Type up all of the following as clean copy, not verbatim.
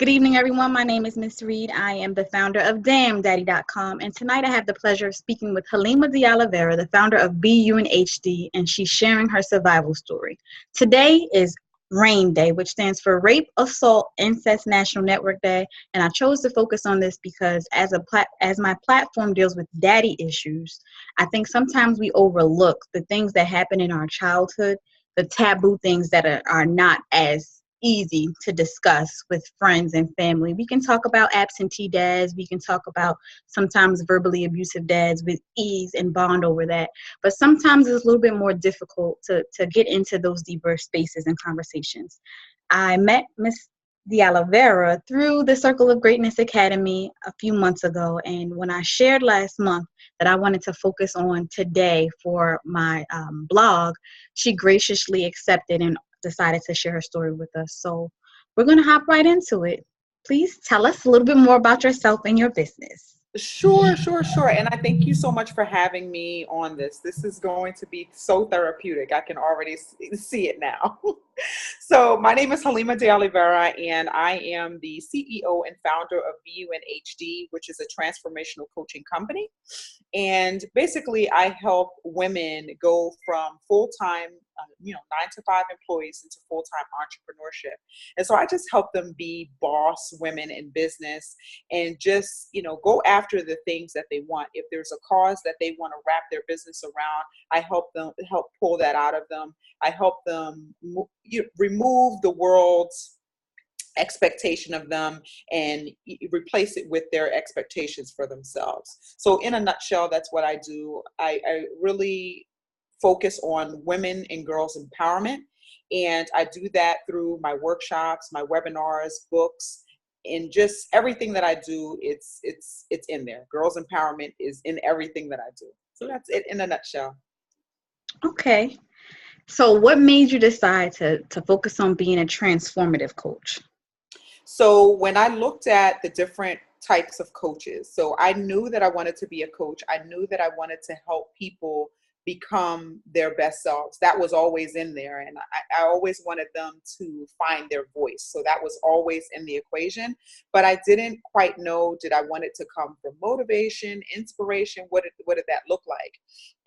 Good evening, everyone. My name is Miss Reed. I am the founder of DamnDaddy.com, and tonight I have the pleasure of speaking with Halimah De Oliveira, the founder of BUNHD, and she's sharing her survival story. Today is RAIN Day, which stands for Rape, Assault, Incest National Network Day, and I chose to focus on this because as my platform deals with daddy issues, I think sometimes we overlook the things that happen in our childhood, the taboo things that are not as easy to discuss with friends and family. We can talk about absentee dads. We can talk about sometimes verbally abusive dads with ease and bond over that. But sometimes it's a little bit more difficult to get into those deeper spaces and conversations. I met Miss De Oliveira through the Circle of Greatness Academy a few months ago. And when I shared last month that I wanted to focus on today for my blog, she graciously accepted and decided to share her story with us. So we're going to hop right into it. Please tell us a little bit more about yourself and your business. Sure. And I thank you so much for having me on this. This is going to be so therapeutic. I can already see it now. So my name is Halimah De Oliveira, and I am the CEO and founder of BUNHD, which is a transformational coaching company. And basically, I help women go from full-time, 9-to-5 employees into full-time entrepreneurship. And so I just help them be boss women in business and just, go after the things that they want. If there's a cause that they want to wrap their business around, I help pull that out of them. I help them remove the world's expectation of them and replace it with their expectations for themselves. So in a nutshell, that's what I do. I really focus on women and girls empowerment. And I do that through my workshops, my webinars, books, and just everything that I do. It's in there. Girls empowerment is in everything that I do. So that's it in a nutshell. Okay. So what made you decide to focus on being a transformative coach? So when I looked at the different types of coaches, so I knew that I wanted to be a coach. I knew that I wanted to help people become their best selves. That was always in there. And I always wanted them to find their voice. So that was always in the equation. But I didn't quite know, did I want it to come from motivation, inspiration? What did that look like?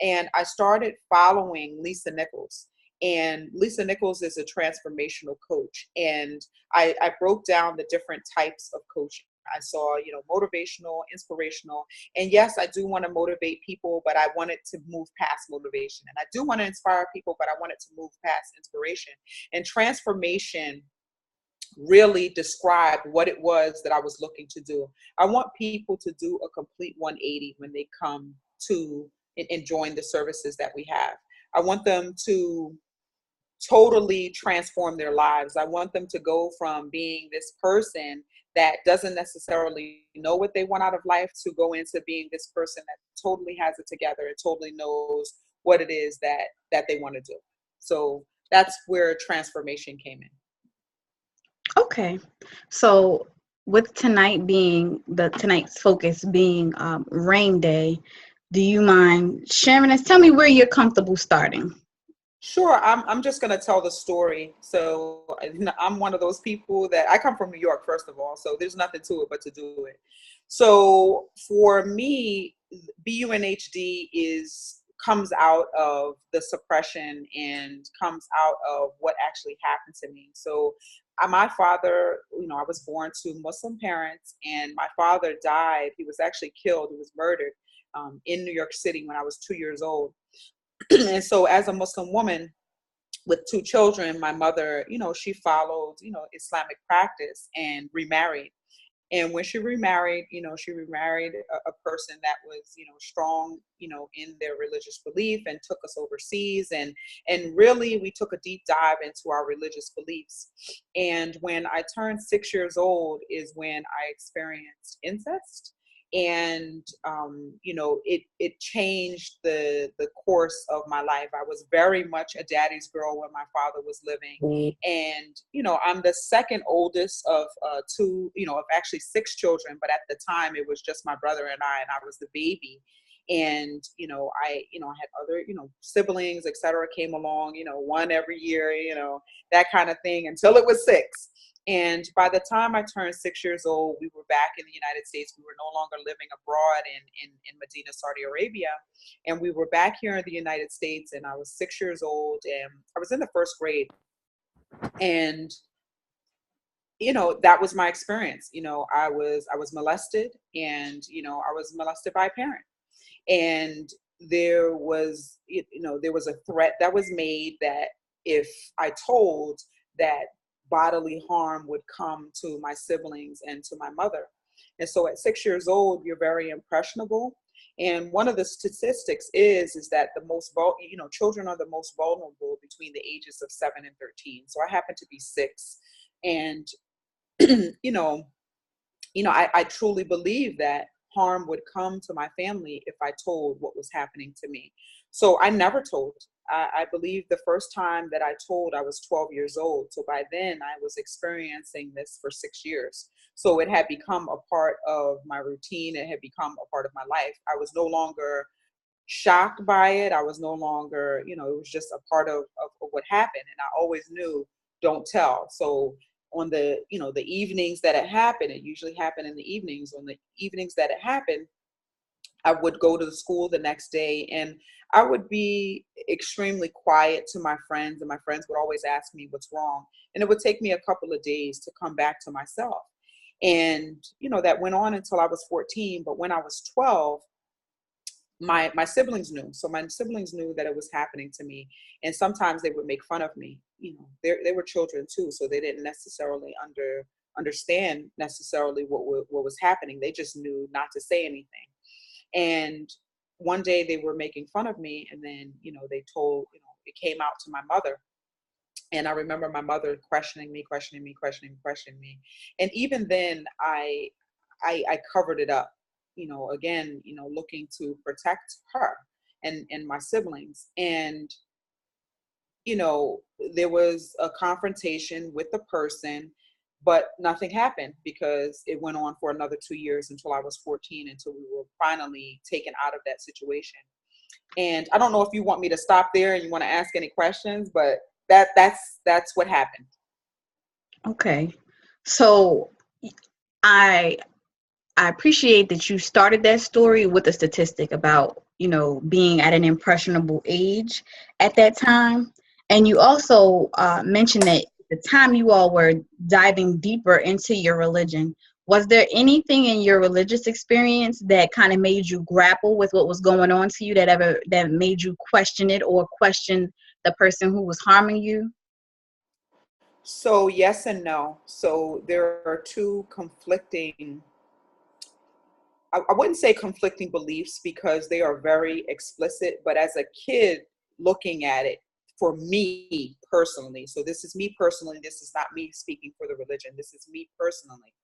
And I started following Lisa Nichols. And Lisa Nichols is a transformational coach. And I broke down the different types of coaching. I saw, motivational, inspirational. And yes, I do want to motivate people, but I wanted to move past motivation. And I do want to inspire people, but I wanted to move past inspiration. And transformation really described what it was that I was looking to do. I want people to do a complete 180 when they come to and join the services that we have. I want them to totally transform their lives. I want them to go from being this person that doesn't necessarily know what they want out of life to go into being this person that totally has it together and totally knows what it is that they want to do. So that's where transformation came in. Okay. So with tonight's focus being Rain Day, do you mind sharing us? Tell me where you're comfortable starting. Sure. I'm just going to tell the story. So I'm one of those people that I come from New York, first of all. So there's nothing to it but to do it. So for me, BUNHD comes out of the suppression and comes out of what actually happened to me. So my father, I was born to Muslim parents, and my father died. He was actually killed. He was murdered in New York City when I was 2 years old. And so as a Muslim woman with 2 children, my mother, she followed, Islamic practice and remarried. And when she remarried, she remarried a person that was, strong, in their religious belief, and took us overseas. And really, we took a deep dive into our religious beliefs. And when I turned 6 years old is when I experienced incest. And, it changed the course of my life. I was very much a daddy's girl when my father was living. And, I'm the second oldest of 2, of actually 6 children. But at the time, it was just my brother and I was the baby. And, I had other, siblings, et cetera, came along, one every year, that kind of thing until it was 6. And by the time I turned 6 years old, we were back in the United States. We were no longer living abroad in Medina, Saudi Arabia. And we were back here in the United States, and I was 6 years old, and I was in the first grade. And, that was my experience. I was molested, and, I was molested by a parent. And there was a threat that was made that if I told, that bodily harm would come to my siblings and to my mother. And so at 6 years old, you're very impressionable. And one of the statistics is that children are the most vulnerable between the ages of 7 and 13. So I happen to be 6. And, you know, I truly believe that harm would come to my family if I told what was happening to me. So I never told. I believe the first time that I told, I was 12 years old. So by then I was experiencing this for 6 years. So it had become a part of my routine. It had become a part of my life. I was no longer shocked by it. I was no longer, it was just a part of what happened. And I always knew, don't tell. So on the evenings that it happened, it usually happened in the evenings. On the evenings that it happened, I would go to the school the next day, and I would be extremely quiet to my friends, and my friends would always ask me what's wrong. And it would take me a couple of days to come back to myself. And, that went on until I was 14. But when I was 12, my siblings knew. So my siblings knew that it was happening to me. And sometimes they would make fun of me. They were children too, so they didn't necessarily understand necessarily what was happening. They just knew not to say anything. And one day they were making fun of me, and then, they told, it came out to my mother. And I remember my mother questioning me. And even then I covered it up, again, looking to protect her and my siblings. And, there was a confrontation with the person, but nothing happened, because it went on for another 2 years until I was 14, until we were finally taken out of that situation. And I don't know if you want me to stop there and you want to ask any questions, but that's what happened. Okay. So I I appreciate that you started that story with a statistic about, being at an impressionable age at that time. And you also mentioned that the time you all were diving deeper into your religion, was there anything in your religious experience that kind of made you grapple with what was going on to you, that made you question it or question the person who was harming you? So yes and no. So there are two conflicting, I wouldn't say conflicting beliefs, because they are very explicit, but as a kid looking at it, for me personally, so this is me personally, this is not me speaking for the religion, this is me personally,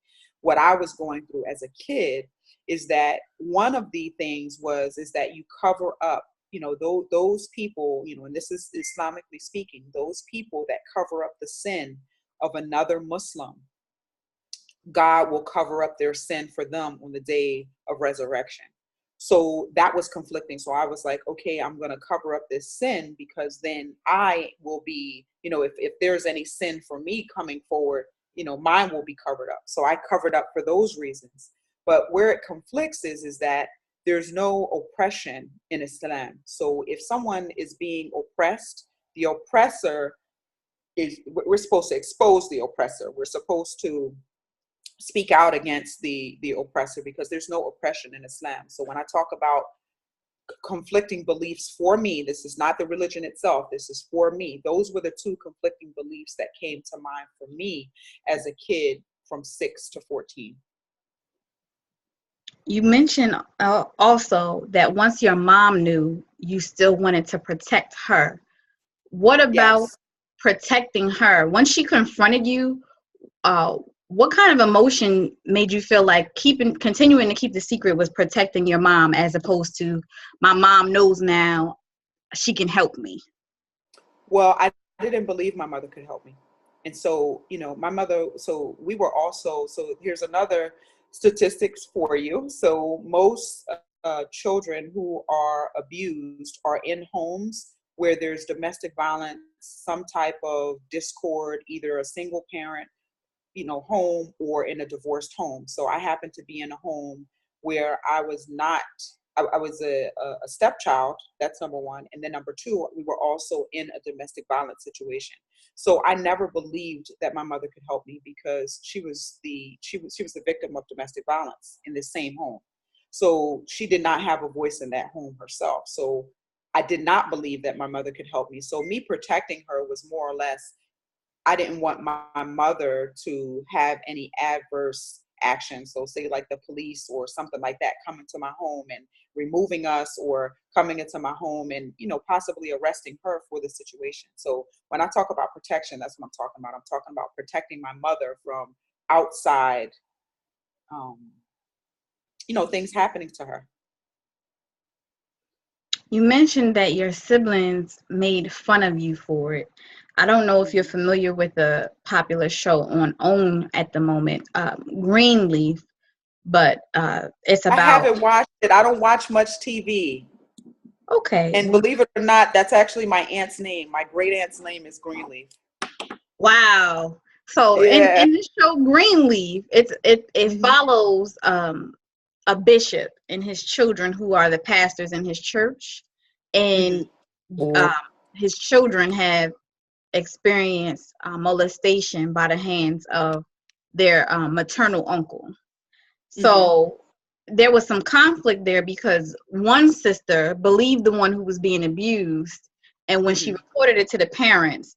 what I was going through as a kid is that one of the things is that you cover up, those people, and this is Islamically speaking, those people that cover up the sin of another Muslim, God will cover up their sin for them on the day of resurrection. So that was conflicting. So I was like, okay, I'm going to cover up this sin, because then I will be, if there's any sin for me coming forward, mine will be covered up. So I covered up for those reasons. But where it conflicts is that there's no oppression in Islam. So if someone is being oppressed, the oppressor we're supposed to expose the oppressor. We're supposed to speak out against the oppressor, because there's no oppression in Islam. So when I talk about conflicting beliefs, for me, this is not the religion itself, this is for me, those were the two conflicting beliefs that came to mind for me as a kid from 6 to 14. You mentioned also that once your mom knew, you still wanted to protect her. What about Yes. protecting her? Once she confronted you, uh, what kind of emotion made you feel like continuing to keep the secret was protecting your mom, as opposed to, my mom knows now, she can help me? Well, I didn't believe my mother could help me. And so, my mother, so we were also, so here's another statistics for you. So most children who are abused are in homes where there's domestic violence, some type of discord, either a single parent home or in a divorced home. So I happened to be in a home where I was not, I was a stepchild. That's number one. And then number two, we were also in a domestic violence situation. So I never believed that my mother could help me because she was the victim of domestic violence in the same home. So she did not have a voice in that home herself. So I did not believe that my mother could help me. So me protecting her was more or less, I didn't want my mother to have any adverse action. So say like the police or something like that coming to my home and removing us, or coming into my home and, possibly arresting her for the situation. So when I talk about protection, that's what I'm talking about. I'm talking about protecting my mother from outside, things happening to her. You mentioned that your siblings made fun of you for it. I don't know if you're familiar with the popular show on OWN at the moment, Greenleaf, but it's I about. haven't watched it. I don't watch much TV. Okay. And believe it or not, that's actually my aunt's name. My great aunt's name is Greenleaf. Wow. So Yeah. in the show Greenleaf, it follows a bishop and his children who are the pastors in his church, and his children have experienced molestation by the hands of their maternal uncle. So there was some conflict there because one sister believed the one who was being abused, and when she reported it to the parents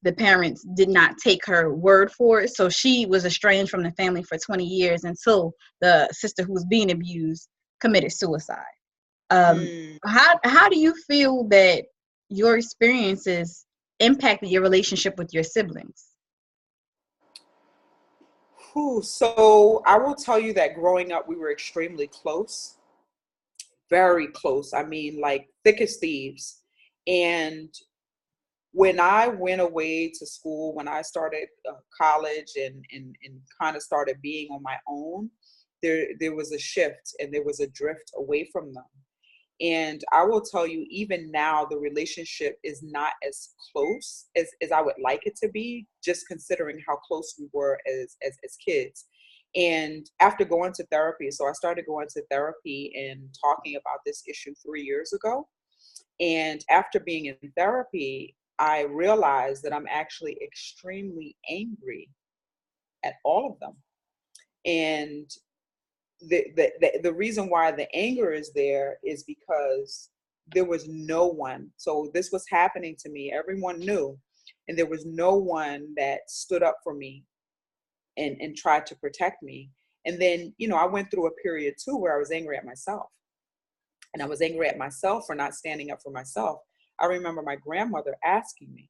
did not take her word for it. So she was estranged from the family for 20 years until the sister who was being abused committed suicide. How do you feel that your experiences impacted your relationship with your siblings? So I will tell you that growing up, we were extremely close, very close. I mean, like thick as thieves. And when I went away to school, when I started college and kind of started being on my own, there was a shift and there was a drift away from them. And I will tell you, even now, the relationship is not as close as I would like it to be, just considering how close we were as kids. And after going to therapy, so I started going to therapy and talking about this issue 3 years ago. And after being in therapy, I realized that I'm actually extremely angry at all of them. And the reason why the anger is there is because there was no one. So this was happening to me. Everyone knew, and there was no one that stood up for me and tried to protect me. And then, I went through a period too where I was angry at myself. And I was angry at myself for not standing up for myself. I remember my grandmother asking me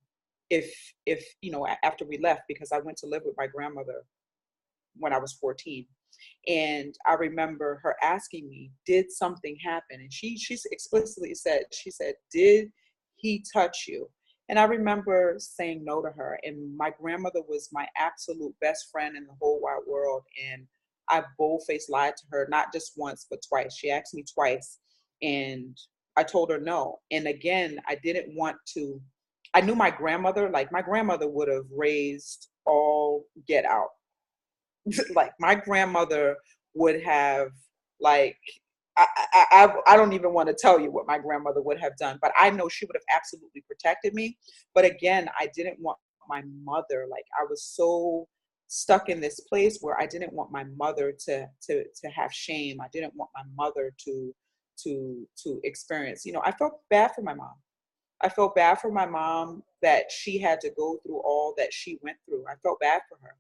if after we left, because I went to live with my grandmother when I was 14. And I remember her asking me, did something happen? And she explicitly said, did he touch you? And I remember saying no to her. And my grandmother was my absolute best friend in the whole wide world. And I bold-faced lied to her, not just once, but twice. She asked me twice. And I told her no. And again, I didn't want to. I knew my grandmother would have raised all get out. Like my grandmother would have, like, I don't even want to tell you what my grandmother would have done, but I know she would have absolutely protected me. But again, I didn't want my mother, like I was so stuck in this place where I didn't want my mother to have shame. I didn't want my mother to experience, I felt bad for my mom. I felt bad for my mom that she had to go through all that she went through. I felt bad for her.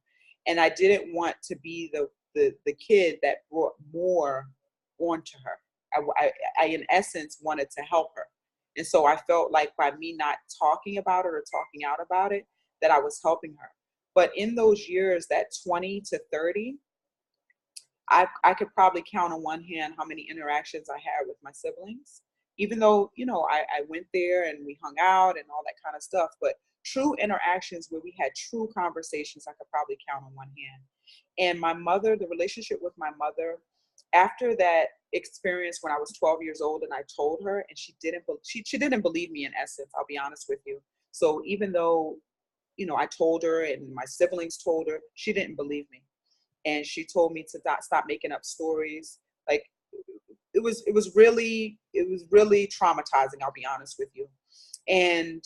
And I didn't want to be the kid that brought more onto her. I, in essence, wanted to help her. And so I felt like by me not talking about it or talking out about it, that I was helping her. But in those years, that 20 to 30, I could probably count on one hand how many interactions I had with my siblings, even though, I went there and we hung out and all that kind of stuff. But true interactions where we had true conversations, I could probably count on one hand. And my mother, the relationship with my mother, after that experience when I was 12 years old and I told her, and she didn't believe me, in essence, I'll be honest with you. So even though, I told her and my siblings told her, she didn't believe me. and she told me to not stop making up stories. Like it was really traumatizing, I'll be honest with you. And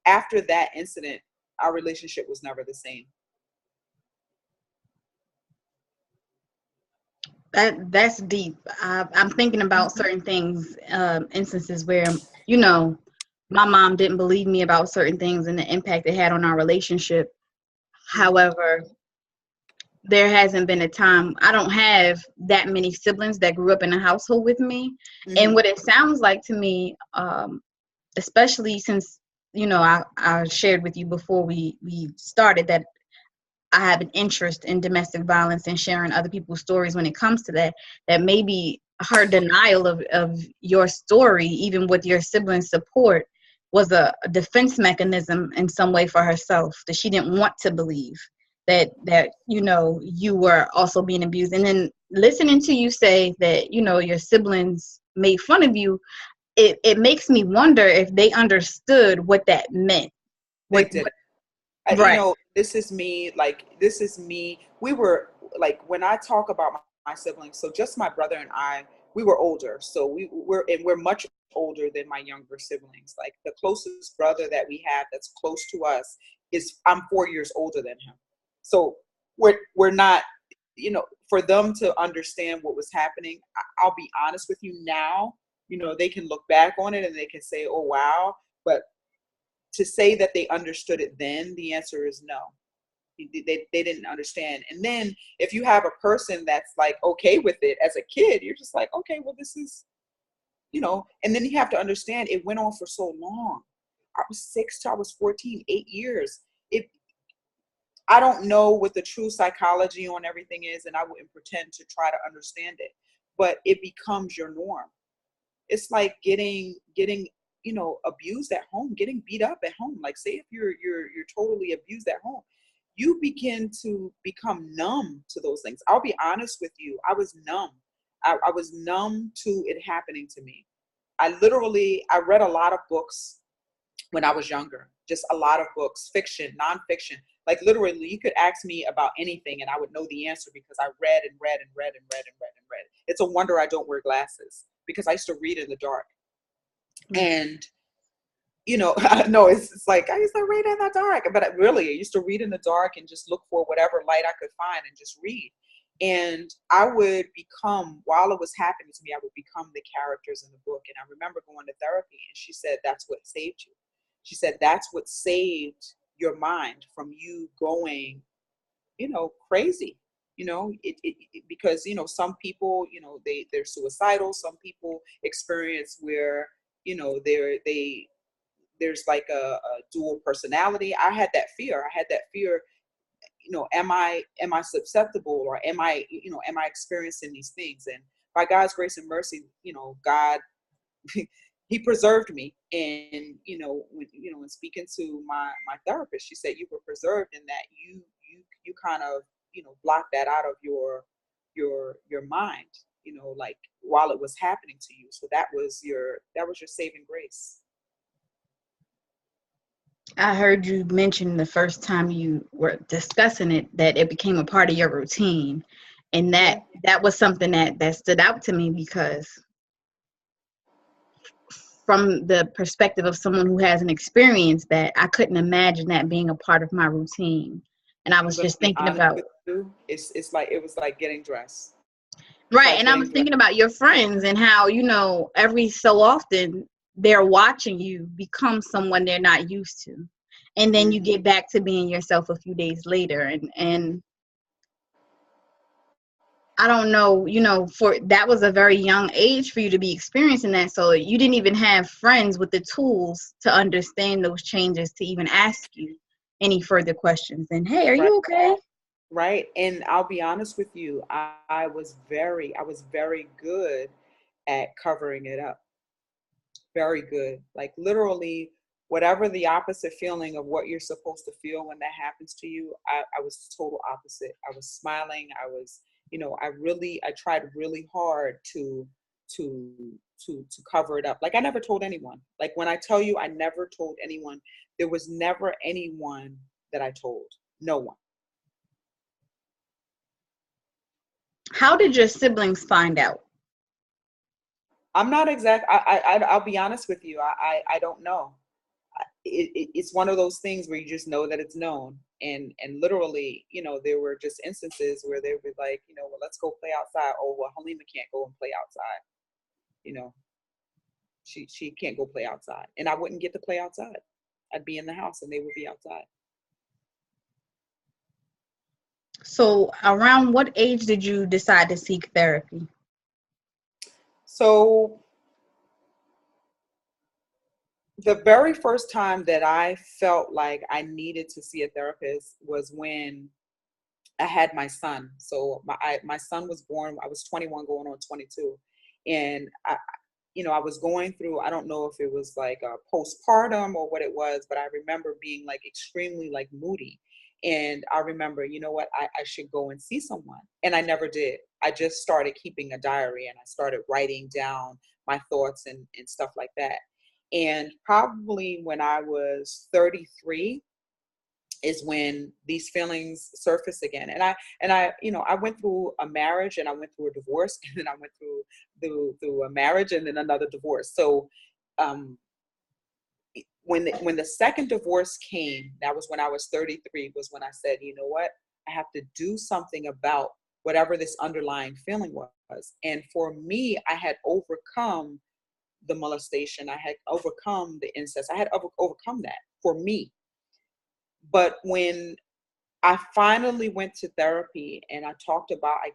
after that incident, our relationship was never the same. That's deep. I'm thinking about Mhm. certain things, instances where, you know, my mom didn't believe me about certain things and the impact it had on our relationship. Mhm. However, there hasn't been a time, I don't have that many siblings that grew up in a household with me. And Mhm. what it sounds like to me, especially since, you know, I shared with you before we started that I have an interest in domestic violence and sharing other people's stories when it comes to that, that maybe her denial of your story, even with your siblings' support, was a defense mechanism in some way for herself, that she didn't want to believe that you know, you were also being abused. And then listening to you say that, you know, your siblings made fun of you, it makes me wonder if they understood what that meant. They What did. right. This is me. We were like, when I talk about my siblings, so just my brother and I, we were older. So we're much older than my younger siblings. Like the closest brother that we have that's close to us is, I'm 4 years older than him. So we're not, for them to understand what was happening. I'll be honest with you now, they can look back on it and they can say, oh, wow. But to say that they understood it then, the answer is no. They didn't understand. And then if you have a person that's like okay with it as a kid, you're just like, okay, well, this is, and then you have to understand it went on for so long. I was 6 till I was 14, 8 years. I don't know what the true psychology on everything is, and I wouldn't pretend to try to understand it, but it becomes your norm. It's like getting abused at home, getting beat up at home. Like, say if you're totally abused at home, you begin to become numb to those things. I'll be honest with you, I was numb. I was numb to it happening to me. I read a lot of books when I was younger, just a lot of books, fiction, nonfiction. Like literally, you could ask me about anything and I would know the answer because I read and read and read and read and read and read. It's a wonder I don't wear glasses because I used to read in the dark. And, no, it's like I used to read in the dark, but I used to read in the dark and just look for whatever light I could find and just read. And I would become, while it was happening to me, I would become the characters in the book. And I remember going to therapy and she said, that's what saved you. She said, that's what saved your mind from you going, crazy. Because some people, they're suicidal. Some people experience where there's like a dual personality. I had that fear. Am I susceptible, or am I experiencing these things? And by God's grace and mercy, God, he preserved me. And when speaking to my therapist, she said, you were preserved in that you kind of block that out of your mind, like while it was happening to you. So that was your saving grace. I heard you mention the first time you were discussing it that it became a part of your routine, and Yeah. that was something that stood out to me, because from the perspective of someone who hasn't experienced that, I couldn't imagine that being a part of my routine. And I I'm was gonna just be thinking honest about with you. It's like it was like getting dressed. It's right, like and I getting was dressed. thinking about your friends and how, every so often they're watching you become someone they're not used to. And then you Hmm. get back to being yourself a few days later, and I don't know, for that was a very young age for you to be experiencing that. So you didn't even have friends with the tools to understand those changes, to even ask you any further questions. And hey, are Right. you okay? Right. And I'll be honest with you, I was very good at covering it up. Very good. Like literally, whatever the opposite feeling of what you're supposed to feel when that happens to you, I was total opposite. I was smiling. I tried really hard to to cover it up. Like I never told anyone. Like when I tell you I never told anyone, there was never anyone that I told. No one. How did your siblings find out? I'm not exact. I'll be honest with you. I don't know. It's one of those things where you just know that it's known. And literally, you know, there were just instances where they were like, you know, well, let's go play outside. Oh, well, Halimah can't go and play outside. You know, she can't go play outside. And I wouldn't get to play outside. I'd be in the house and they would be outside. So around what age did you decide to seek therapy? So the very first time that I felt like I needed to see a therapist was when I had my son. So my son was born. I was 21 going on 22. And you know, I was going through, I don't know if it was like a postpartum or what it was, but I remember being like extremely like moody. And I remember, you know what, I should go and see someone. And I never did. I just started keeping a diary and I started writing down my thoughts and stuff like that. And probably when I was 33 is when these feelings surface again. And I, you know, I went through a marriage and I went through a divorce and then I went through a marriage and then another divorce. So um, when the second divorce came, that was when I was 33, was when I said, you know what, I have to do something about whatever this underlying feeling was. And for me, I had overcome the molestation. I had overcome the incest. I had overcome that for me. But when I finally went to therapy and I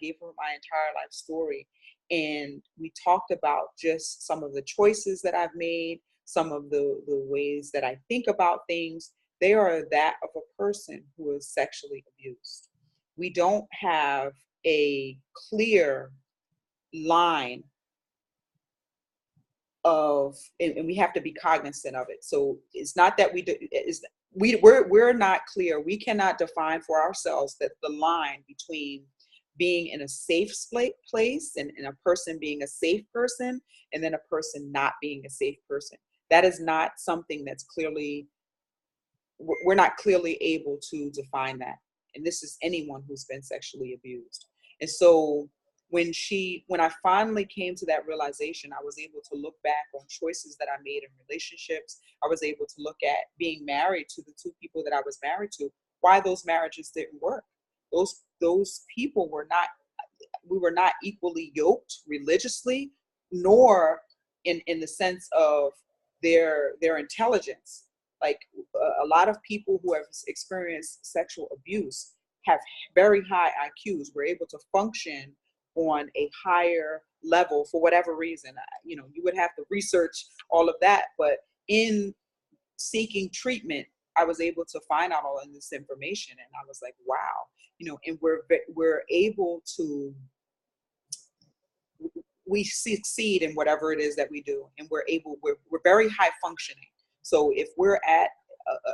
gave her my entire life story. And we talked about just some of the choices that I've made, some of the ways that I think about things. They are that of a person who is sexually abused. We don't have a clear line of, and we have to be cognizant of it. So it's not that we're not clear. We cannot define for ourselves that the line between being in a safe place and a person being a safe person and then a person not being a safe person. That is not something that's clearly, we're not clearly able to define that. And this is anyone who's been sexually abused. And so when I finally came to that realization, I was able to look back on choices that I made in relationships. I was able to look at being married to the two people that I was married to, why those marriages didn't work. Those people we were not equally yoked religiously, nor in the sense of their intelligence. Like a lot of people who have experienced sexual abuse have very high IQs. We're able to function on a higher level for whatever reason. You know, you would have to research all of that, but in seeking treatment, I was able to find out all of this information, and I was like, wow, you know, and we're able to, we succeed in whatever it is that we do, and we're very high functioning. So if we're at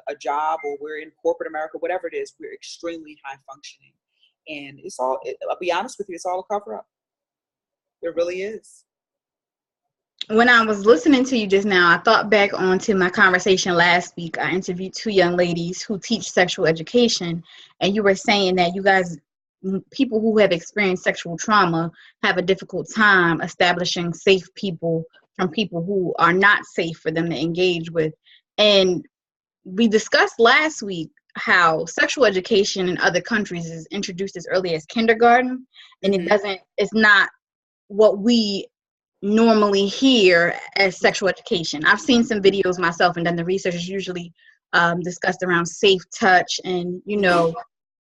a job or we're in corporate America, whatever it is, we're extremely high functioning. And I'll be honest with you, it's all a cover up. It really is. When I was listening to you just now, I thought back onto my conversation last week. I interviewed two young ladies who teach sexual education, and you were saying that you guys, people who have experienced sexual trauma, have a difficult time establishing safe people from people who are not safe for them to engage with. And we discussed last week how sexual education in other countries is introduced as early as kindergarten, and Mm-hmm. it's not what we normally hear as sexual education. I've seen some videos myself and done the research. Is usually discussed around safe touch and, you know,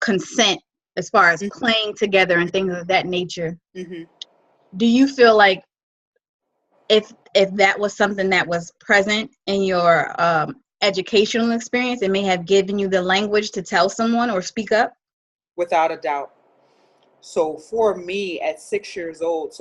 consent as far as Mm-hmm. playing together and things of that nature. Mm-hmm. Do you feel like if that was something that was present in your educational experience, it may have given you the language to tell someone or speak up? Without a doubt. So for me at 6 years old,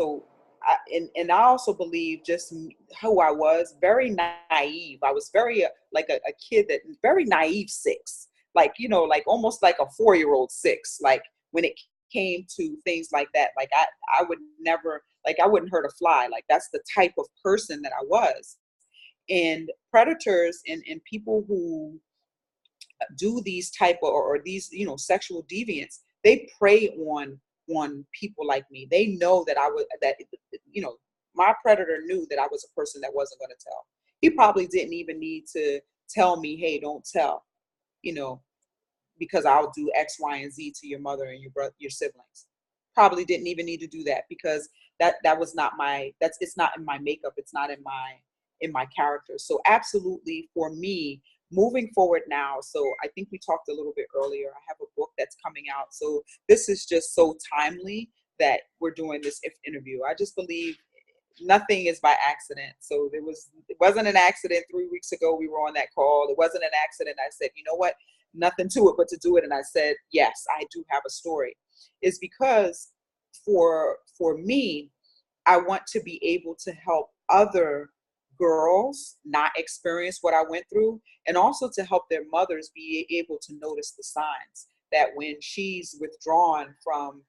and I also believe just who I was, very naive. I was very like a kid that very naive six, like, you know, like almost like a 4-year-old six. Like when it came to things like that, like I would never, like I wouldn't hurt a fly. Like that's the type of person that I was. And predators and people who do these type of, or these, you know, sexual deviants, they prey on on people like me. They know that my predator knew that I was a person that wasn't going to tell. He probably didn't even need to tell me, hey, don't tell, because I'll do X, Y, and Z to your mother and your siblings. Probably didn't even need to do that, because that was not it's not in my makeup. It's not in my character. So absolutely, for me, moving forward now. So I think we talked a little bit earlier. I have a book that's coming out. So this is just so timely that we're doing this interview. I just believe nothing is by accident. So it wasn't an accident 3 weeks ago. We were on that call. It wasn't an accident. I said, you know what? Nothing to it but to do it. And I said, yes, I do have a story. It's because for me, I want to be able to help other girls not experience what I went through, and also to help their mothers be able to notice the signs that when she's withdrawn from,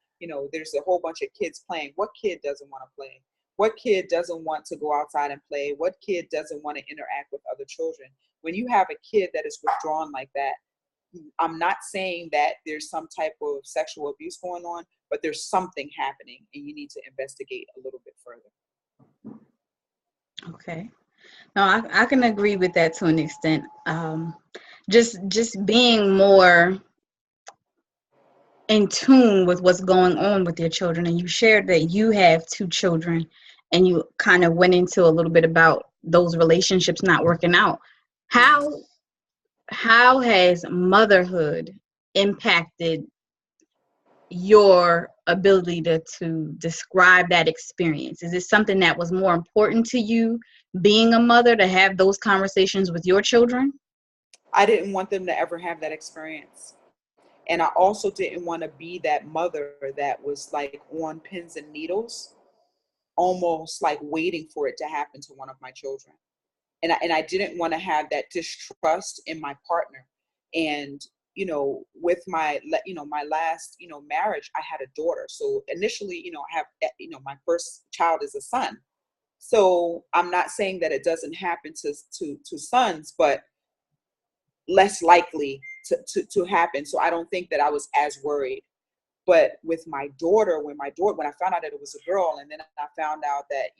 there's a whole bunch of kids playing. What kid doesn't want to play? What kid doesn't want to go outside and play? What kid doesn't want to interact with other children? When you have a kid that is withdrawn like that, I'm not saying that there's some type of sexual abuse going on, but there's something happening, and you need to investigate a little bit further. Okay. No, I can agree with that to an extent. Just being more in tune with what's going on with your children. And you shared that you have 2 children, and you kind of went into a little bit about those relationships not working out. How has motherhood impacted your ability to describe that experience? Is it something that was more important to you, being a mother, to have those conversations with your children? I didn't want them to ever have that experience. And I also didn't want to be that mother that was like on pins and needles, almost like waiting for it to happen to one of my children. And I didn't want to have that distrust in my partner. And, with my last, marriage, I had a daughter. So initially, I have, my first child is a son. So I'm not saying that it doesn't happen to sons, but less likely to happen. So I don't think that I was as worried. But with my daughter, when I found out that it was a girl, and then I found out that,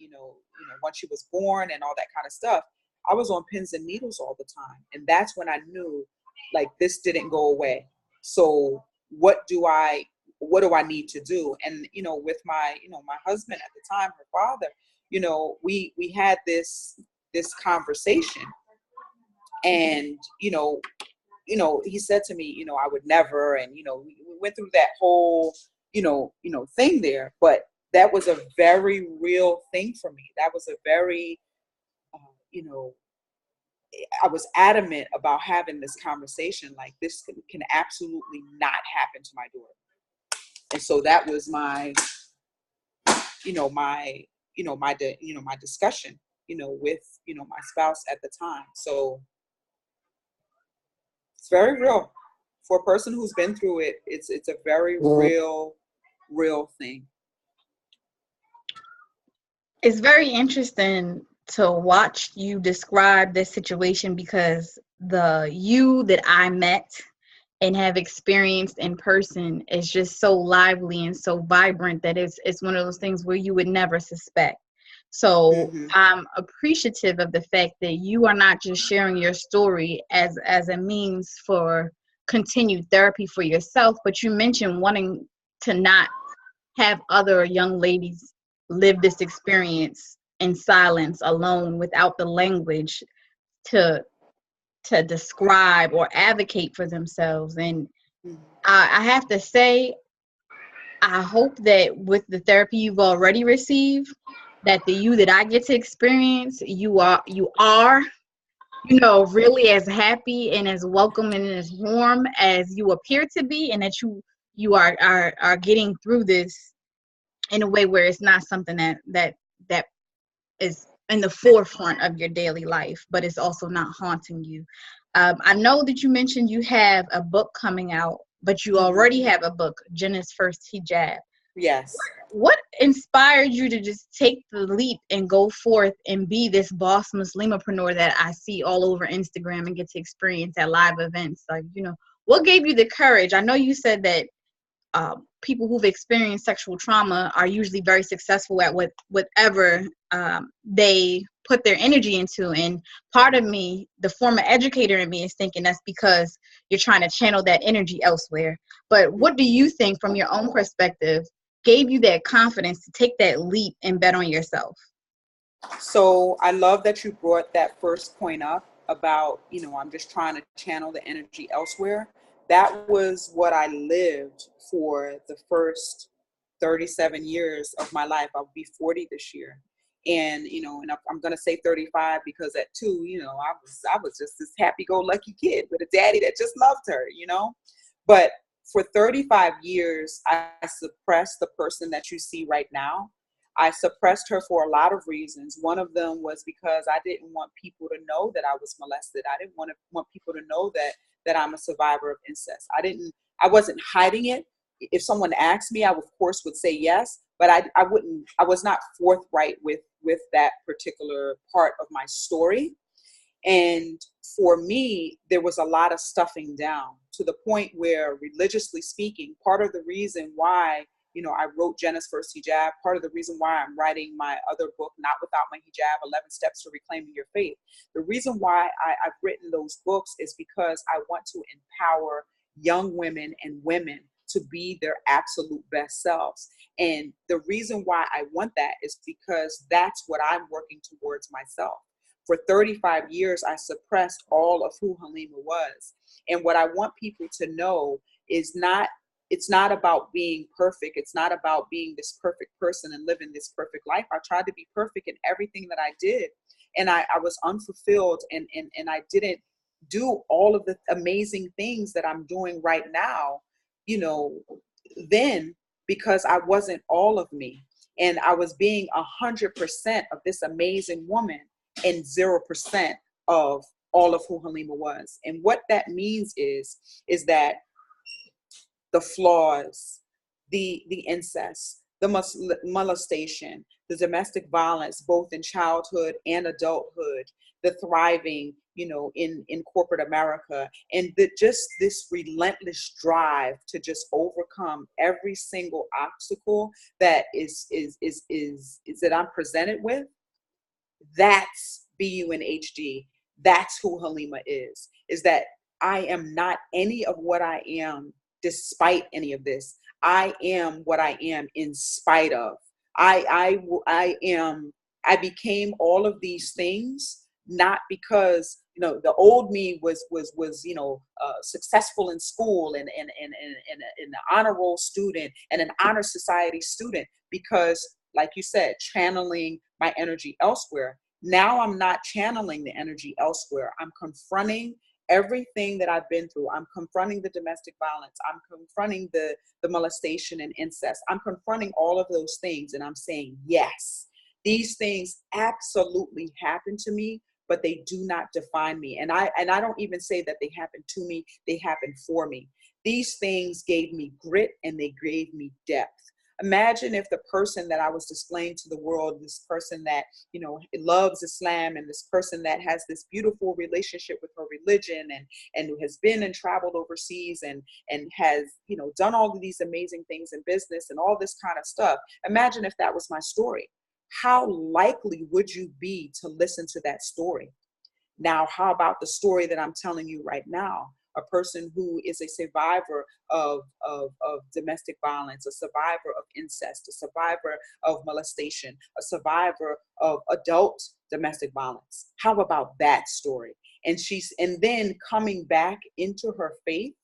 once she was born and all that kind of stuff, I was on pins and needles all the time. And that's when I knew, like, this didn't go away. So what do I need to do? And, with my husband at the time, her father, we had this conversation. And, he said to me, I would never, and, we went through that whole, thing there, but that was a very real thing for me. That was a very, I was adamant about having this conversation. Like, this can absolutely not happen to my daughter. And so that was my discussion, with, my spouse at the time. So it's very real for a person who's been through it. It's a very real thing. It's very interesting to watch you describe this situation, because the you that I met and have experienced in person is just so lively and so vibrant that it's one of those things where you would never suspect. So I'm appreciative of the fact that you are not just sharing your story as a means for continued therapy for yourself, but you mentioned wanting to not have other young ladies live this experience in silence, alone, without the language to describe or advocate for themselves. And I have to say, I hope that with the therapy you've already received, that the you that I get to experience, you are really as happy and as welcome and as warm as you appear to be, and that you are getting through this in a way where it's not something that is in the forefront of your daily life, but it's also not haunting you. I know that you mentioned you have a book coming out, but you already have a book, Jenna's First Hijab. Yes. What inspired you to just take the leap and go forth and be this boss Muslimahpreneur that I see all over Instagram and get to experience at live events? Like, what gave you the courage? I know you said that people who've experienced sexual trauma are usually very successful at whatever they put their energy into. And part of me, the former educator in me, is thinking that's because you're trying to channel that energy elsewhere. But what do you think, from your own perspective, gave you that confidence to take that leap and bet on yourself? So I love that you brought that first point up about, I'm just trying to channel the energy elsewhere. That was what I lived for the first 37 years of my life. I'll be 40 this year. And, and I'm going to say 35 because at 2, I was just this happy-go-lucky kid with a daddy that just loved her, But for 35 years, I suppressed the person that you see right now. I suppressed her for a lot of reasons. One of them was because I didn't want people to know that I was molested. I didn't want people to know that I'm a survivor of incest. I wasn't hiding it. If someone asked me, I of course would say yes, but I was not forthright with that particular part of my story. And for me, there was a lot of stuffing down, to the point where, religiously speaking, part of the reason why, I wrote Jenna's First Hijab, part of the reason why I'm writing my other book, Not Without My Hijab, 11 Steps to Reclaiming Your Faith. The reason why I've written those books is because I want to empower young women and women to be their absolute best selves. And the reason why I want that is because that's what I'm working towards myself. For 35 years, I suppressed all of who Halimah was. And what I want people to know is it's not about being perfect. It's not about being this perfect person and living this perfect life. I tried to be perfect in everything that I did. And I was unfulfilled, and I didn't do all of the amazing things that I'm doing right now, then, because I wasn't all of me. And I was being 100% of this amazing woman and 0% of all of who Halimah was. And what that means is that the flaws, the incest, the molestation, the domestic violence, both in childhood and adulthood, the thriving, in corporate America, and just this relentless drive to just overcome every single obstacle that is that I'm presented with. That's BUNHD. That's who Halimah is that I am not any of what I am despite any of this. I am what I am in spite of. I became all of these things, not because, the old me was successful in school and an honor roll student and an honor society student, because, like you said, channeling my energy elsewhere. Now I'm not channeling the energy elsewhere. I'm confronting everything that I've been through. I'm confronting the domestic violence. I'm confronting the molestation and incest. I'm confronting all of those things. And I'm saying, yes, these things absolutely happened to me, but they do not define me. And I don't even say that they happened to me. They happened for me. These things gave me grit and they gave me depth. Imagine if the person that I was displaying to the world, this person that, loves Islam, and this person that has this beautiful relationship with her religion, and has been and traveled overseas and has, done all of these amazing things in business and all this kind of stuff. Imagine if that was my story. How likely would you be to listen to that story? Now, how about the story that I'm telling you right now? A person who is a survivor of domestic violence, a survivor of incest, a survivor of molestation, a survivor of adult domestic violence. How about that story? And then coming back into her faith,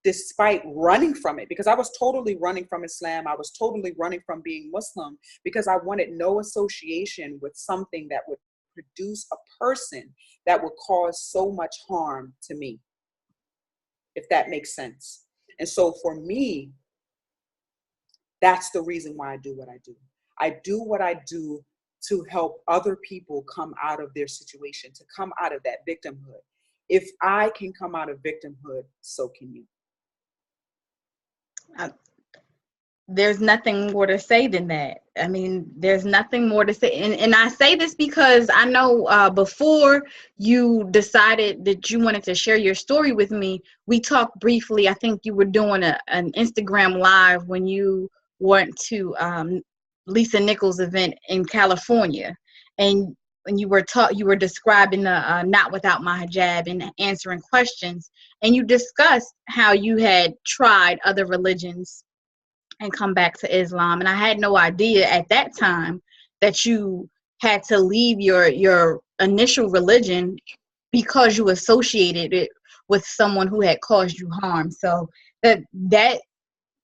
despite running from it, because I was totally running from Islam. I was totally running from being Muslim, because I wanted no association with something that would produce a person that would cause so much harm to me, if that makes sense. And so for me, that's the reason why I do what I do. I do what I do to help other people come out of their situation, to come out of that victimhood. If I can come out of victimhood, so can you. there's nothing more to say than that. I mean, there's nothing more to say. And I say this because I know before you decided that you wanted to share your story with me, we talked briefly. I think you were doing an Instagram live when you went to Lisa Nichols' event in California. And when you were describing the Not Without My Hijab and answering questions. And you discussed how you had tried other religions and come back to Islam. And I had no idea at that time that you had to leave your initial religion because you associated it with someone who had caused you harm. So that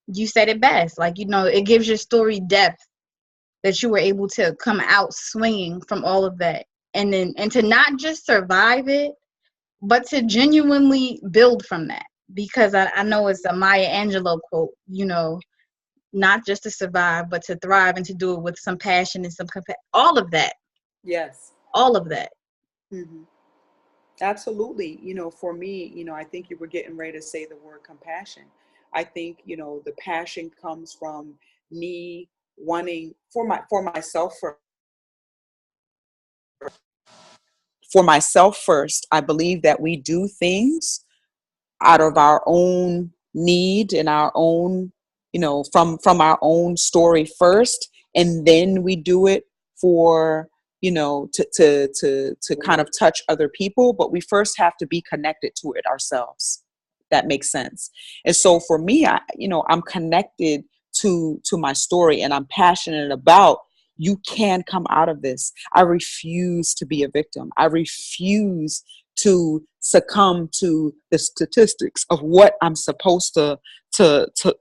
you said it best. Like, it gives your story depth that you were able to come out swinging from all of that. And to not just survive it, but to genuinely build from that. Because I know it's a Maya Angelou quote, not just to survive, but to thrive, and to do it with some passion and some all of that. Yes. All of that. Mm-hmm. Absolutely. For me, I think you were getting ready to say the word compassion. I think, the passion comes from me wanting for myself first. For myself first, I believe that we do things out of our own need and our own, from our own story first, and then we do it for, to kind of touch other people, but we first have to be connected to it ourselves. That makes sense. And so for me, I'm connected to my story, and I'm passionate about, you can come out of this. I refuse to be a victim. I refuse to succumb to the statistics of what I'm supposed to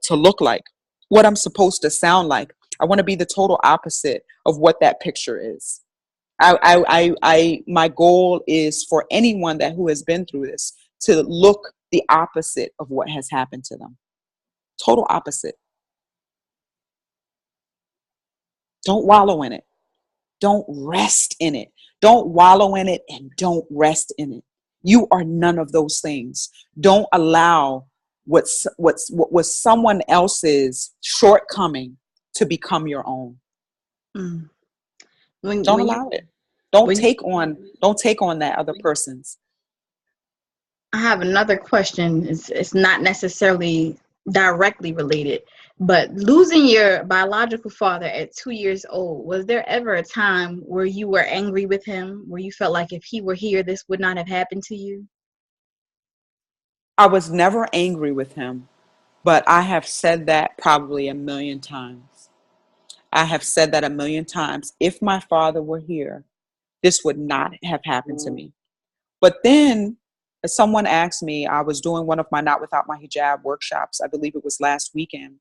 look like, what I'm supposed to sound like. I want to be the total opposite of what that picture is. My goal is for anyone who has been through this to look the opposite of what has happened to them. Total opposite. Don't wallow in it. Don't rest in it. Don't wallow in it, and don't rest in it. You are none of those things. Don't allow what was someone else's shortcoming to become your own. Mm. Don't allow it. Don't take on that other person's. I have another question. It's not necessarily directly related, but losing your biological father at 2 years old, was there ever a time where you were angry with him, where you felt like if he were here, this would not have happened to you? I was never angry with him, but I have said that probably a million times. I have said that a million times. If my father were here, this would not have happened to me. But then someone asked me, I was doing one of my Not Without My Hijab workshops, I believe it was last weekend.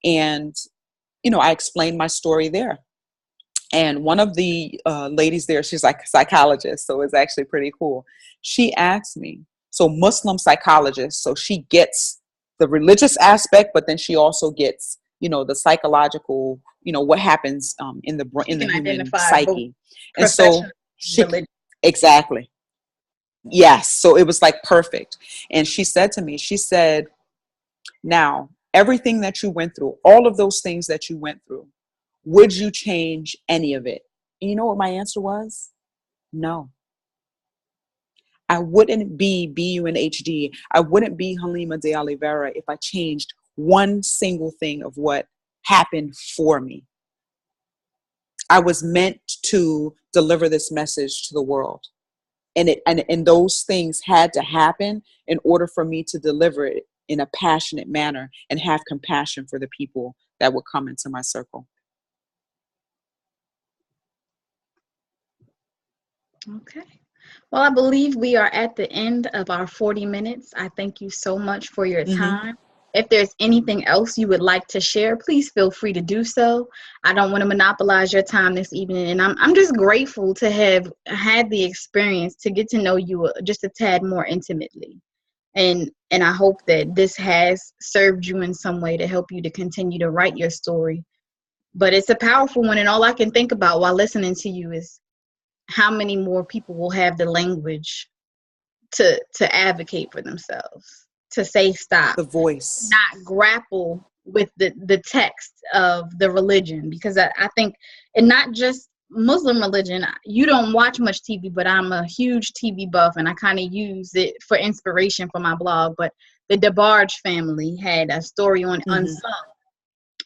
And, I explained my story there. And one of the ladies there, she's like a psychologist, so it's actually pretty cool. She asked me, so Muslim psychologist, so she gets the religious aspect, but then she also gets, the psychological, what happens in the human psyche. And so she, exactly. Yes. So it was like perfect. And she said to me, she said, now, everything that you went through, all of those things that you went through, would you change any of it? And you know what my answer was? No. I wouldn't be BUNHD. I wouldn't be Halimah De Oliveira if I changed one single thing of what happened for me. I was meant to deliver this message to the world. And those things had to happen in order for me to deliver it in a passionate manner and have compassion for the people that would come into my circle. Okay. Well, I believe we are at the end of our 40 minutes. I thank you so much for your time. If there's anything else you would like to share, please feel free to do so. I don't want to monopolize your time this evening, and I'm just grateful to have had the experience to get to know you just a tad more intimately. And I hope that this has served you in some way to help you to continue to write your story. But it's a powerful one, and all I can think about while listening to you is how many more people will have the language to advocate for themselves, to say stop, The voice, not grapple with the text of the religion, because I think, and not just Muslim religion, you don't watch much TV, but I'm a huge TV buff, and I kind of use it for inspiration for my blog. But the DeBarge family had a story on Unsung,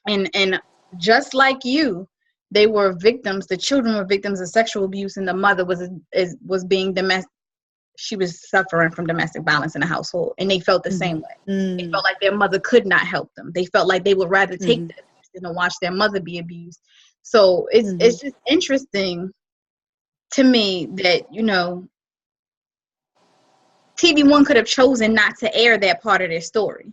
and just like you, they were victims. The children were victims of sexual abuse, and the mother was being domestic. She was suffering from domestic violence in the household, and they felt the same way. They felt like their mother could not help them. They felt like they would rather take the abuse than to watch their mother be abused. So it's just interesting to me that, you know, TV One could have chosen not to air that part of their story.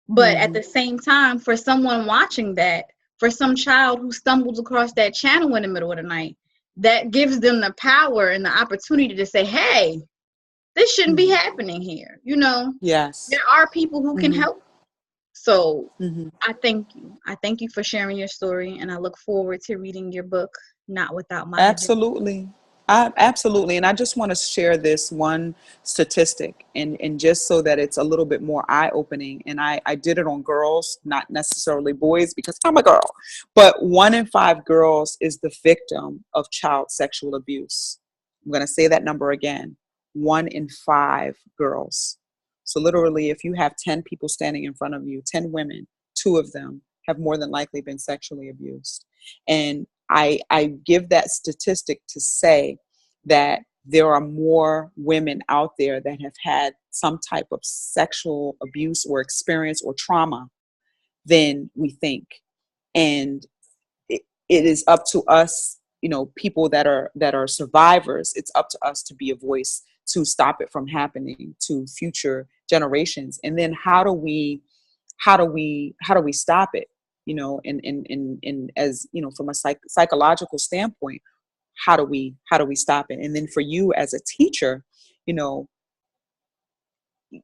But at the same time, for someone watching that, for some child who stumbles across that channel in the middle of the night, that gives them the power and the opportunity to say, hey, this shouldn't be happening here. You know, Yes, there are people who can help. So I thank you. I thank you for sharing your story, and I look forward to reading your book, Not Without My absolutely. Absolutely. And I just want to share this one statistic, and just so that it's a little bit more eye-opening. And I did it on girls, not necessarily boys, because I'm a girl. But 1 in 5 girls is the victim of child sexual abuse. I'm going to say that number again. 1 in 5 girls. So literally, if you have 10 people standing in front of you, 10 women, 2 of them have more than likely been sexually abused. And I give that statistic to say that there are more women out there that have had some type of sexual abuse or experience or trauma than we think. And it is up to us, you know, people that are survivors. It's up to us to be a voice to stop it from happening to future generations. And then how do we stop it? You know, and as you know, from a psychological standpoint, how do we stop it? And then for you as a teacher, you know,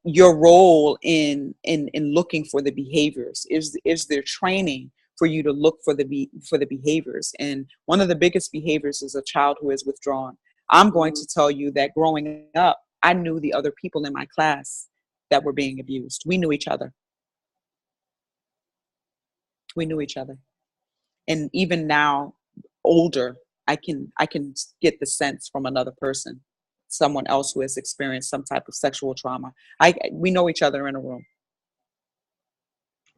your role in looking for the behaviors, is there training for you to look for the behaviors? And one of the biggest behaviors is a child who is withdrawn. I'm going to tell you that growing up, I knew the other people in my class that were being abused. We knew each other. And even now, older, I can get the sense from another person, someone else who has experienced some type of sexual trauma. We know each other in a room.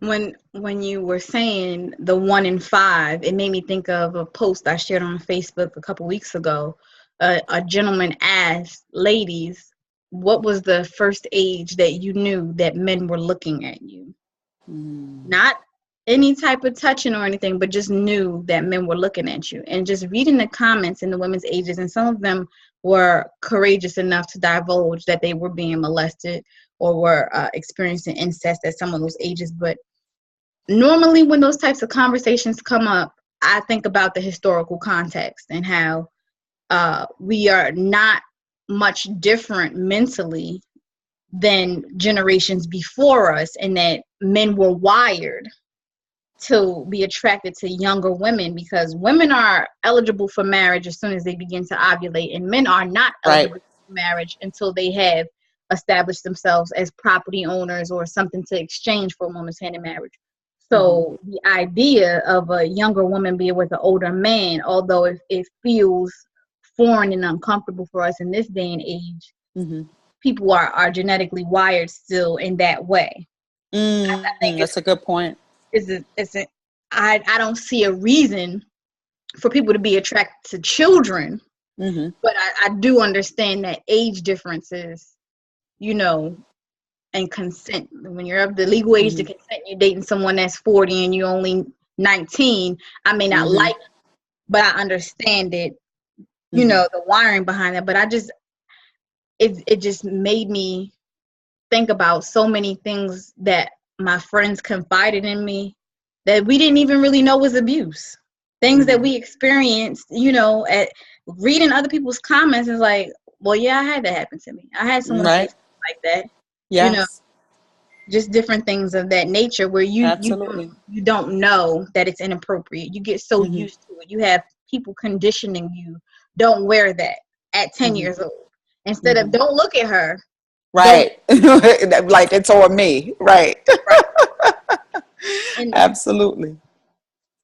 When you were saying the 1 in 5, it made me think of a post I shared on Facebook a couple weeks ago. A gentleman asked ladies, what was the first age that you knew that men were looking at you? Not any type of touching or anything, but just knew that men were looking at you. And just reading the comments in the women's ages, and some of them were courageous enough to divulge that they were being molested or were experiencing incest at some of those ages. But normally when those types of conversations come up, I think about the historical context and how we are not much different mentally than generations before us, and that men were wired to be attracted to younger women, because women are eligible for marriage as soon as they begin to ovulate, and men are not eligible for marriage until they have established themselves as property owners or something to exchange for a woman's hand in marriage. So the idea of a younger woman being with an older man, although it feels foreign and uncomfortable for us in this day and age, people are genetically wired still in that way. I think that's a good point. I don't see a reason for people to be attracted to children, but I do understand that age differences, you know, and consent. When you're of the legal age to consent, you're dating someone that's 40 and you're only 19. I may not like it, but I understand it, you know, the wiring behind that. But it just made me think about so many things that my friends confided in me that we didn't even really know was abuse. Things that we experienced, you know, at reading other people's comments is like, well, yeah, I had that happen to me. I had someone say something like that. Yes. You know, just different things of that nature where you don't know that it's inappropriate. You get so used to it. You have people conditioning you, don't wear that at 10 years old. Instead of don't look at her. Right. Like it's on me. Right. and Absolutely.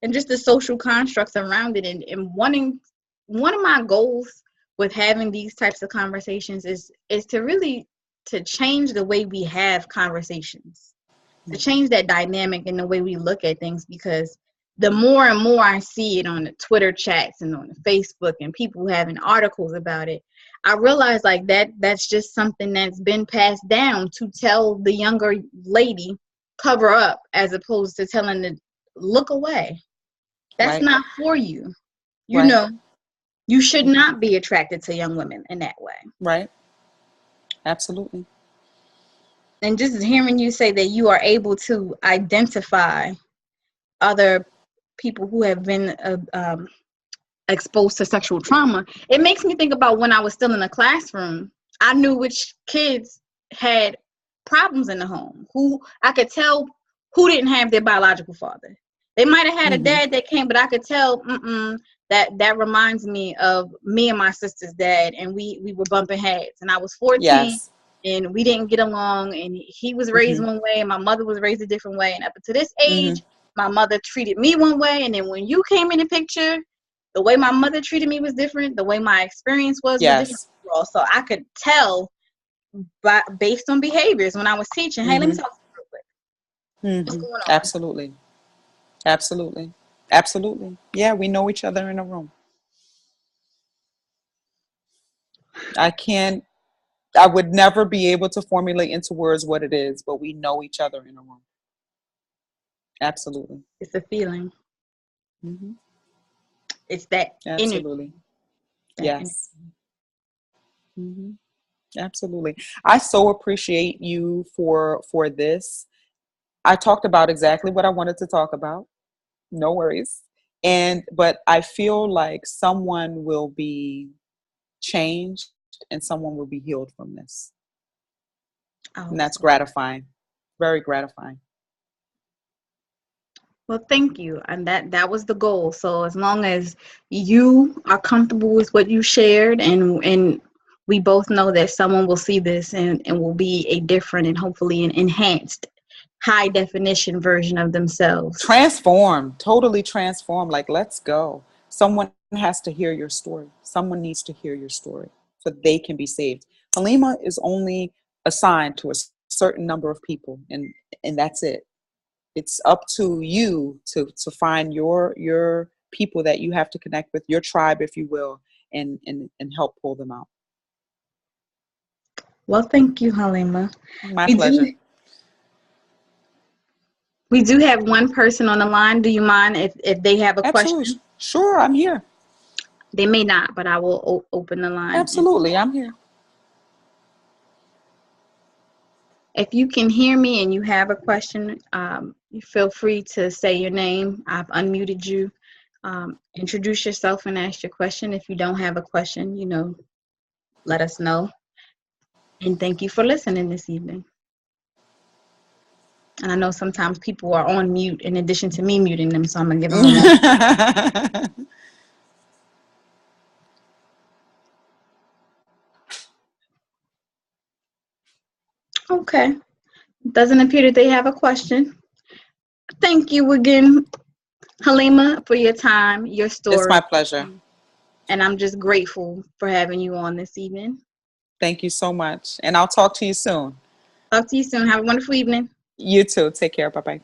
and just the social constructs around it, and wanting, one of my goals with having these types of conversations is to really to change the way we have conversations, to change that dynamic in the way we look at things, because the more and more I see it on the Twitter chats and on the Facebook and people having articles about it, I realize like that's just something that's been passed down to tell the younger lady cover up, as opposed to telling the look away. That's Right. not for you. You Right. know, you should not be attracted to young women in that way. Right. Absolutely. And just hearing you say that you are able to identify other people who have been exposed to sexual trauma, it makes me think about when I was still in the classroom. I knew which kids had problems in the home, who I could tell who didn't have their biological father. They might have had a dad that came, but I could tell that reminds me of me and my sister's dad, and we were bumping heads. And I was 14, Yes. and we didn't get along, and he was raised one way, and my mother was raised a different way. And up to this age, my mother treated me one way, and then when you came in the picture, the way my mother treated me was different. The way my experience was different. So I could tell based on behaviors when I was teaching. Hey, let me talk to you real quick. What's going on? Absolutely. Absolutely. Absolutely. Yeah, we know each other in a room. I would never be able to formulate into words what it is, but we know each other in a room. Absolutely. It's a feeling. Mm-hmm. It's that Absolutely. energy. Yes. Mm-hmm. Absolutely. I so appreciate you for this. I talked about exactly what I wanted to talk about. No worries. But I feel like someone will be changed and someone will be healed from this. And that's gratifying. Very gratifying. Well, thank you. And that was the goal. So as long as you are comfortable with what you shared, and we both know that someone will see this and will be a different and hopefully an enhanced high definition version of themselves. Transform, totally transform. Like, let's go. Someone has to hear your story. Someone needs to hear your story so they can be saved. Halimah is only assigned to a certain number of people, and that's it. It's up to you to find your people that you have to connect with, your tribe, if you will, and help pull them out. Well, thank you, Halimah. My pleasure. We do have one person on the line. Do you mind if they have a Absolutely. question? Sure, I'm here. They may not, but I will open the line. Absolutely, I'm here. If you can hear me and you have a question, you feel free to say your name. I've unmuted you. Introduce yourself and ask your question. If you don't have a question, let us know. And thank you for listening this evening. And I know sometimes people are on mute in addition to me muting them, so I'm going to give them a moment. Okay. Doesn't appear that they have a question. Thank you again, Halimah, for your time, your story. It's my pleasure. And I'm just grateful for having you on this evening. Thank you so much. And I'll talk to you soon. Talk to you soon. Have a wonderful evening. You too. Take care. Bye-bye.